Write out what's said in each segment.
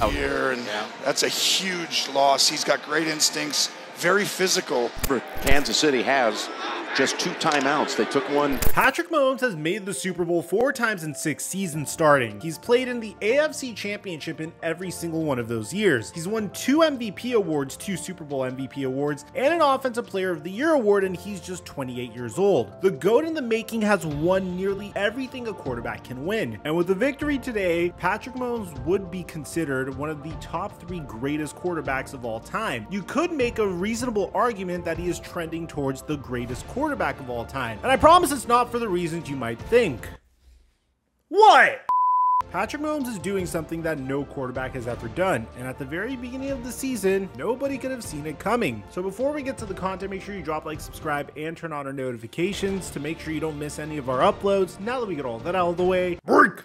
year, and that's a huge loss. He's got great instincts, very physical. Kansas City has just 2 timeouts. They took one. Patrick Mahomes has made the Super Bowl 4 times in 6 seasons starting. He's played in the AFC Championship in every single one of those years. He's won 2 MVP awards, 2 Super Bowl MVP awards, and an Offensive Player of the Year award, and he's just 28 years old. The GOAT in the making has won nearly everything a quarterback can win. And with the victory today, Patrick Mahomes would be considered one of the top 3 greatest quarterbacks of all time. You could make a reasonable argument that he is trending towards the greatest quarterback of all time. And I promise it's not for the reasons you might think. What? Patrick Mahomes is doing something that no quarterback has ever done, and at the very beginning of the season, nobody could have seen it coming. So before we get to the content, make sure you drop like, subscribe, and turn on our notifications to make sure you don't miss any of our uploads. Now that we get all that out of the way, break!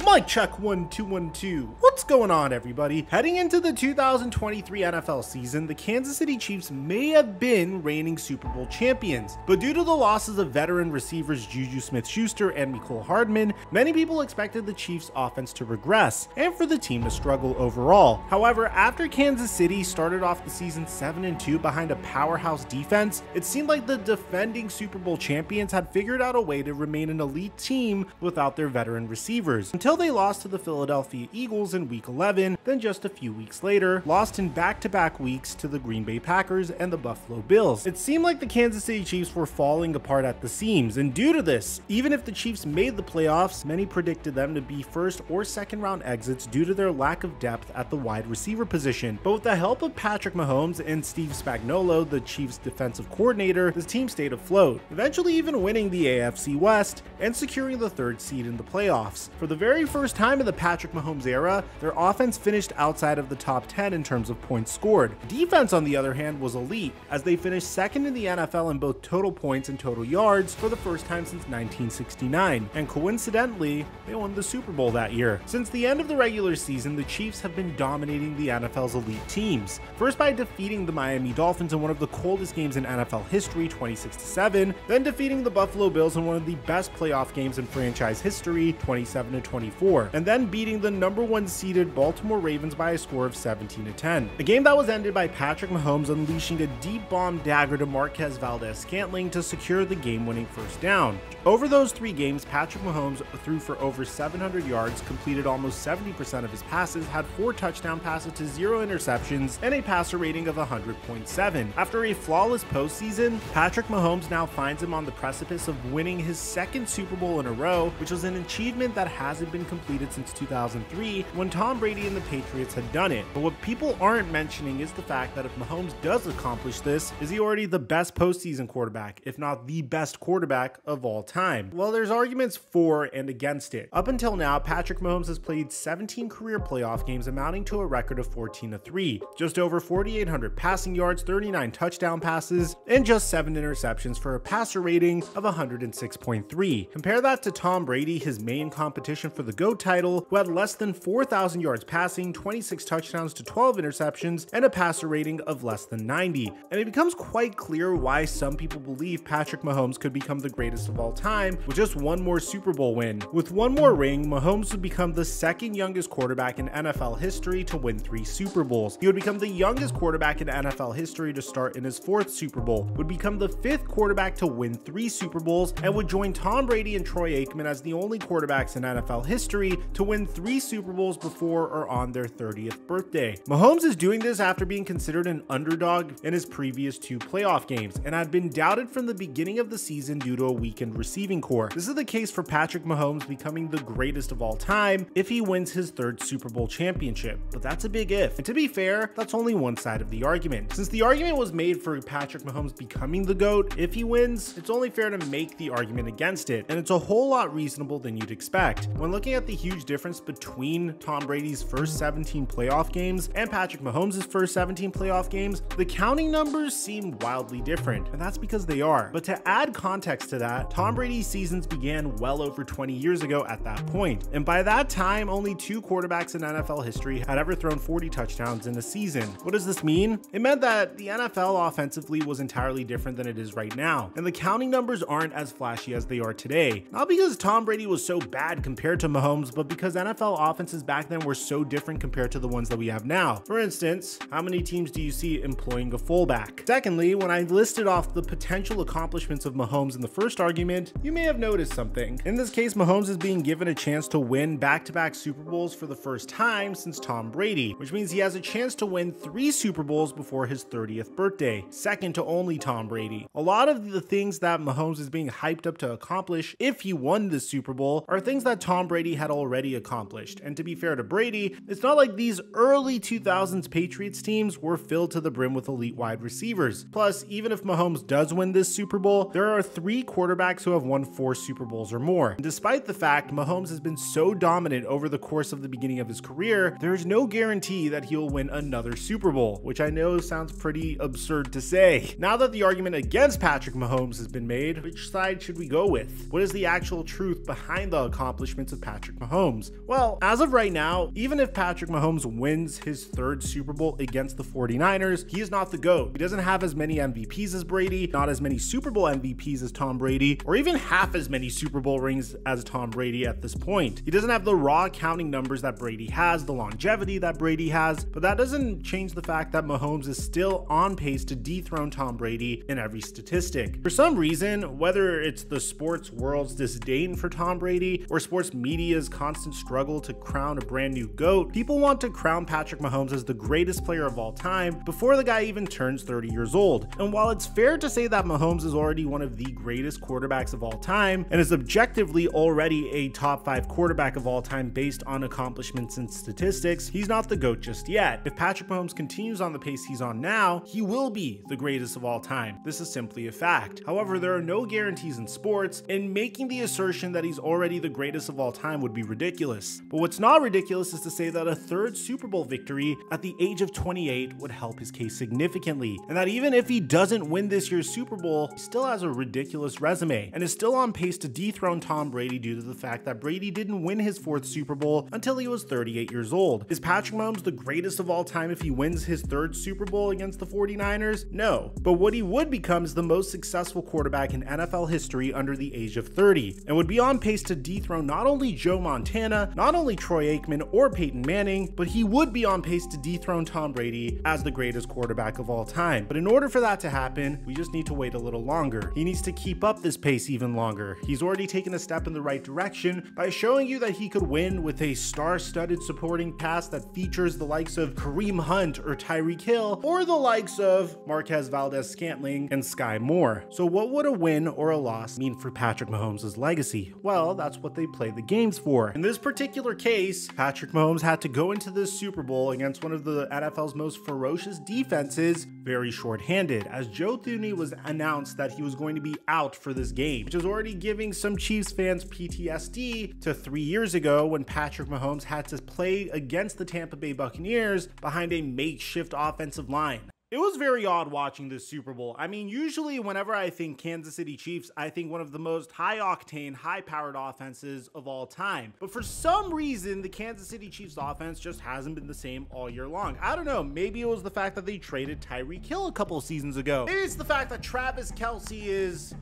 Mic check 1 2 1 2. What's going on, everybody? Heading into the 2023 NFL season, the Kansas City Chiefs may have been reigning Super Bowl champions, but due to the losses of veteran receivers Juju Smith-Schuster and Mecole Hardman, many people expected the Chiefs' offense to regress and for the team to struggle overall. However, after Kansas City started off the season 7-2 behind a powerhouse defense, it seemed like the defending Super Bowl champions had figured out a way to remain an elite team without their veteran receivers, until they lost to the Philadelphia Eagles in Week 11, then just a few weeks later, lost in back-to-back weeks to the Green Bay Packers and the Buffalo Bills. It seemed like the Kansas City Chiefs were falling apart at the seams, and due to this, even if the Chiefs made the playoffs, many predicted them to be first or second round exits due to their lack of depth at the wide receiver position. But with the help of Patrick Mahomes and Steve Spagnuolo, the Chiefs defensive coordinator, the team stayed afloat, eventually even winning the AFC West and securing the 3rd seed in the playoffs. For the very first time in the Patrick Mahomes era, their offense finished outside of the top 10 in terms of points scored. Defense, on the other hand, was elite, as they finished 2nd in the NFL in both total points and total yards for the first time since 1969, and coincidentally, they won the Super Bowl that year. Since the end of the regular season, the Chiefs have been dominating the NFL's elite teams, first by defeating the Miami Dolphins in one of the coldest games in NFL history, 26-7, then defeating the Buffalo Bills in one of the best playoff games in franchise history, 27-24, and then beating the #1 seeded Baltimore Ravens by a score of 17-10. A game that was ended by Patrick Mahomes unleashing a deep bomb dagger to Marquez Valdes-Scantling to secure the game-winning first down. Over those 3 games, Patrick Mahomes threw for over 700 yards, completed almost 70% of his passes, had 4 touchdown passes to 0 interceptions, and a passer rating of 100.7. After a flawless postseason, Patrick Mahomes now finds him on the precipice of winning his 2nd Super Bowl in a row, which was an achievement that hasn't been completed since 2003 when Tom Brady and the Patriots had done it. But what people aren't mentioning is the fact that if Mahomes does accomplish this, is he already the best postseason quarterback, if not the best quarterback of all time? Well, there's arguments for and against it. Up until now, Patrick Mahomes has played 17 career playoff games amounting to a record of 14-3, just over 4,800 passing yards, 39 touchdown passes, and just 7 interceptions for a passer rating of 106.3. Compare that to Tom Brady, his main competition for the GOAT title, who had less than 4,000 yards passing, 26 touchdowns to 12 interceptions, and a passer rating of less than 90. And it becomes quite clear why some people believe Patrick Mahomes could become the greatest of all time with just 1 more Super Bowl win. With 1 more ring, Mahomes would become the 2nd youngest quarterback in NFL history to win 3 Super Bowls. He would become the youngest quarterback in NFL history to start in his 4th Super Bowl, would become the 5th quarterback to win 3 Super Bowls, and would join Tom Brady and Troy Aikman as the only quarterbacks in NFL history to win 3 Super Bowls before or on their 30th birthday. Mahomes is doing this after being considered an underdog in his previous 2 playoff games and had been doubted from the beginning of the season due to a weakened receiving core. This is the case for Patrick Mahomes becoming the greatest of all time if he wins his 3rd Super Bowl championship, but that's a big if. And to be fair, that's only one side of the argument. Since the argument was made for Patrick Mahomes becoming the GOAT if he wins, it's only fair to make the argument against it. it, and it's a whole lot reasonable than you'd expect. When looking at the huge difference between Tom Brady's first 17 playoff games and Patrick Mahomes' first 17 playoff games, the counting numbers seem wildly different, and that's because they are. But to add context to that, Tom Brady's seasons began well over 20 years ago at that point, and by that time, only 2 quarterbacks in NFL history had ever thrown 40 touchdowns in a season. What does this mean? It meant that the NFL offensively was entirely different than it is right now, and the counting numbers aren't as flashy as they are today. Not because Tom Brady was so bad compared to Mahomes, but because NFL offenses back then were so different compared to the ones that we have now. For instance, how many teams do you see employing a fullback? Secondly, when I listed off the potential accomplishments of Mahomes in the first argument, you may have noticed something. In this case, Mahomes is being given a chance to win back-to-back Super Bowls for the first time since Tom Brady, which means he has a chance to win 3 Super Bowls before his 30th birthday, second to only Tom Brady. A lot of the things that Mahomes is being hyped up to accomplish if he won this Super Bowl are things that Tom Brady had already accomplished. And to be fair to Brady, it's not like these early 2000s Patriots teams were filled to the brim with elite wide receivers. Plus, even if Mahomes does win this Super Bowl, there are 3 quarterbacks who have won 4 Super Bowls or more. And despite the fact Mahomes has been so dominant over the course of the beginning of his career, there's no guarantee that he'll win another Super Bowl, which I know sounds pretty absurd to say. Now that the argument against Patrick Mahomes has been made, which side should we go with? What is the actual truth behind the accomplishments of Patrick Mahomes? Well, as of right now, even if Patrick Mahomes wins his 3rd Super Bowl against the 49ers, he is not the GOAT. He doesn't have as many MVPs as Brady, not as many Super Bowl MVPs as Tom Brady, or even half as many Super Bowl rings as Tom Brady at this point. He doesn't have the raw counting numbers that Brady has, the longevity that Brady has, but that doesn't change the fact that Mahomes is still on pace to dethrone Tom Brady in every statistic. For some reason, whether it's the sports world's disdain for Tom Brady or sports media's constant struggle to crown a brand new GOAT, people want to crown Patrick Mahomes as the greatest player of all time before the guy even turns 30 years old. And while it's fair to say that Mahomes is already one of the greatest quarterbacks of all time and is objectively already a top 5 quarterback of all time based on accomplishments and statistics, he's not the GOAT just yet. If Patrick Mahomes continues on the pace he's on now, he will be the greatest of all time. This is simply a fact. However, there are no guarantees in sports, and making the assertion that he's already the greatest of all time would be ridiculous. But what's not ridiculous is to say that a 3rd Super Bowl victory at the age of 28 would help his case significantly, and that even if he doesn't win this year's Super Bowl, he still has a ridiculous resume and is still on pace to dethrone Tom Brady due to the fact that Brady didn't win his 4th Super Bowl until he was 38 years old. Is Patrick Mahomes the greatest of all time if he wins his 3rd Super Bowl against the 49ers? No. But what he would become is the most successful quarterback in NFL history under the age of 30, and would be on pace to dethrone not only Joe Montana, not only Troy Aikman or Peyton Manning, but he would be on pace to dethrone Tom Brady as the greatest quarterback of all time. But in order for that to happen, we just need to wait a little longer. He needs to keep up this pace even longer. He's already taken a step in the right direction by showing you that he could win with a star-studded supporting cast that features the likes of Kareem Hunt or Tyreek Hill, or the likes of Marquez Valdez-Scantling and Sky Moore. So what would a win or a loss mean for Patrick Mahomes' legacy? Well, that's what they play the games for. In this particular case, Patrick Mahomes had to go into this Super Bowl against one of the NFL's most ferocious defenses very short-handed, as Joe Thuney was announced that he was going to be out for this game, which is already giving some Chiefs fans PTSD to 3 years ago when Patrick Mahomes had to play against the Tampa Bay Buccaneers behind a makeshift offensive line. It was very odd watching this Super Bowl. I mean, usually whenever I think Kansas City Chiefs, I think one of the most high-octane, high-powered offenses of all time. But for some reason, the Kansas City Chiefs offense just hasn't been the same all year long. I don't know, maybe it was the fact that they traded Tyreek Hill a couple seasons ago. Maybe it's the fact that Travis Kelce is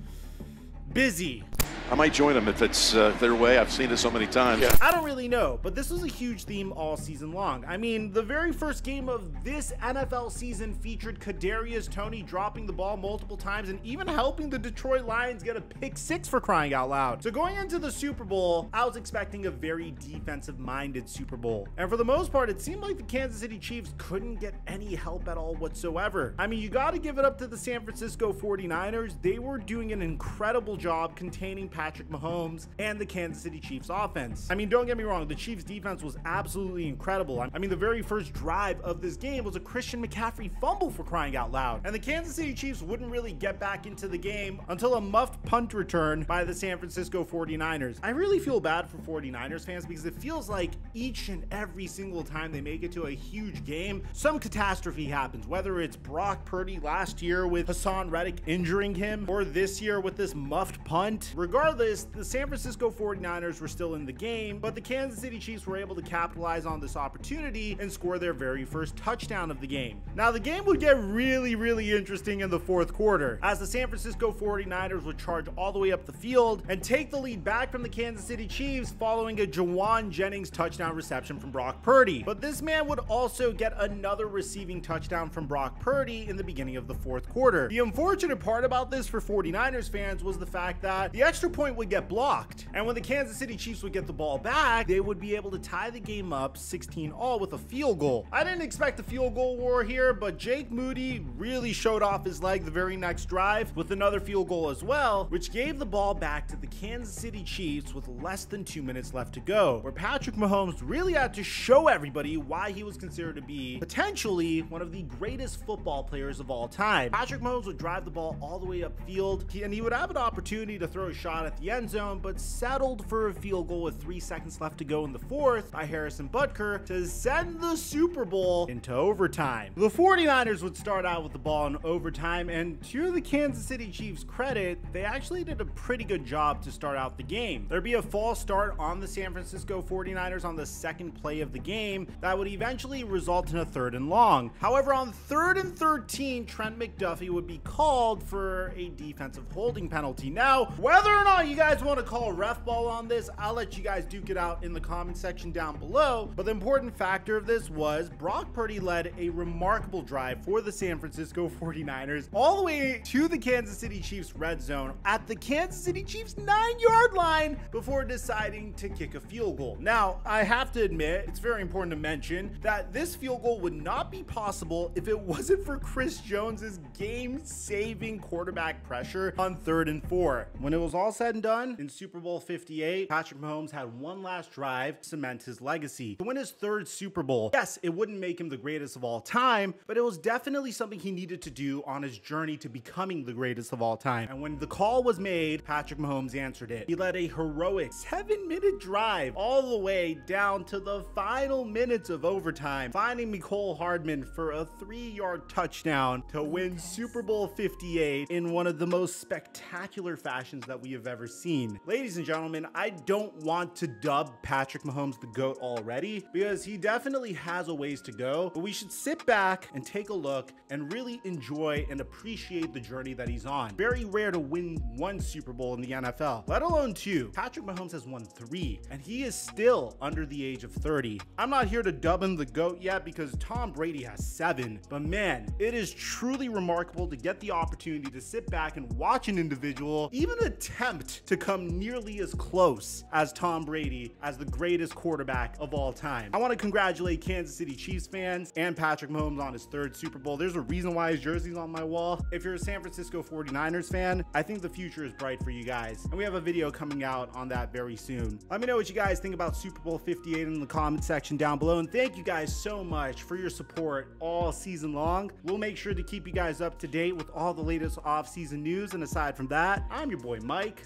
busy. I might join them if it's their way. I've seen it so many times. I don't really know, but this was a huge theme all season long. I mean, the very first game of this NFL season featured Kadarius Toney dropping the ball multiple times and even helping the Detroit Lions get a pick 6 for crying out loud. So going into the Super Bowl, I was expecting a very defensive-minded Super Bowl. And for the most part, it seemed like the Kansas City Chiefs couldn't get any help at all whatsoever. I mean, you got to give it up to the San Francisco 49ers. They were doing an incredible job containing Patrick Patrick Mahomes and the Kansas City Chiefs offense. I mean, don't get me wrong, the Chiefs defense was absolutely incredible. I mean, the very first drive of this game was a Christian McCaffrey fumble, for crying out loud. And the Kansas City Chiefs wouldn't really get back into the game until a muffed punt return by the San Francisco 49ers. I really feel bad for 49ers fans because it feels like each and every single time they make it to a huge game, some catastrophe happens, whether it's Brock Purdy last year with Hassan Reddick injuring him, or this year with this muffed punt. Regardless, the San Francisco 49ers were still in the game, but the Kansas City Chiefs were able to capitalize on this opportunity and score their very first touchdown of the game. Now, the game would get really interesting in the fourth quarter, as the San Francisco 49ers would charge all the way up the field and take the lead back from the Kansas City Chiefs following a Jawan Jennings touchdown reception from Brock Purdy. But this man would also get another receiving touchdown from Brock Purdy in the beginning of the fourth quarter. The unfortunate part about this for 49ers fans was the fact that the extra point would get blocked, and when the Kansas City Chiefs would get the ball back, they would be able to tie the game up 16-all with a field goal. I didn't expect a field goal war here, but Jake Moody really showed off his leg the very next drive with another field goal as well, which gave the ball back to the Kansas City Chiefs with less than 2 minutes left to go, where Patrick Mahomes really had to show everybody why he was considered to be potentially one of the greatest football players of all time. Patrick Mahomes would drive the ball all the way upfield, and he would have an opportunity to throw a shot at the end zone, but settled for a field goal with 3 seconds left to go in the fourth by Harrison Butker to send the Super Bowl into overtime. The 49ers would start out with the ball in overtime, and to the Kansas City Chiefs' credit, they actually did a pretty good job to start out the game. There'd be a false start on the San Francisco 49ers on the second play of the game that would eventually result in a 3rd and long. However, on 3rd and 13, Trent McDuffie would be called for a defensive holding penalty. Now, whether or not you guys want to call ref ball on this, I'll let you guys duke it out in the comment section down below. But the important factor of this was Brock Purdy led a remarkable drive for the San Francisco 49ers all the way to the Kansas City Chiefs red zone at the Kansas City Chiefs 9-yard line before deciding to kick a field goal. Now, I have to admit, it's very important to mention that this field goal would not be possible if it wasn't for Chris Jones's game-saving quarterback pressure on 3rd and 4. When it was all said and done, in Super Bowl 58, Patrick Mahomes had one last drive to cement his legacy. To win his 3rd Super Bowl, yes, it wouldn't make him the greatest of all time, but it was definitely something he needed to do on his journey to becoming the greatest of all time. And when the call was made, Patrick Mahomes answered it. He led a heroic 7-minute drive all the way down to the final minutes of overtime, finding Mecole Hardman for a 3-yard touchdown to win Super Bowl 58 in one of the most spectacular fashions that we have ever seen. Ladies and gentlemen, I don't want to dub Patrick Mahomes the GOAT already, because he definitely has a ways to go, but we should sit back and take a look and really enjoy and appreciate the journey that he's on. Very rare to win 1 Super Bowl in the NFL, let alone 2. Patrick Mahomes has won 3, and he is still under the age of 30. I'm not here to dub him the GOAT yet because Tom Brady has 7, but man, it is truly remarkable to get the opportunity to sit back and watch an individual even attempt to come nearly as close as Tom Brady as the greatest quarterback of all time. I want to congratulate Kansas City Chiefs fans and Patrick Mahomes on his 3rd Super Bowl. There's a reason why his jersey's on my wall. If you're a San Francisco 49ers fan, I think the future is bright for you guys, and we have a video coming out on that very soon. Let me know what you guys think about Super Bowl 58 in the comment section down below, and thank you guys so much for your support all season long. We'll make sure to keep you guys up to date with all the latest off-season news, and aside from that, I'm your boy Mike.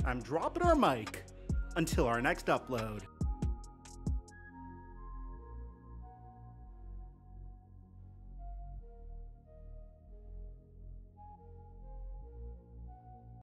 I'm dropping our mic until our next upload.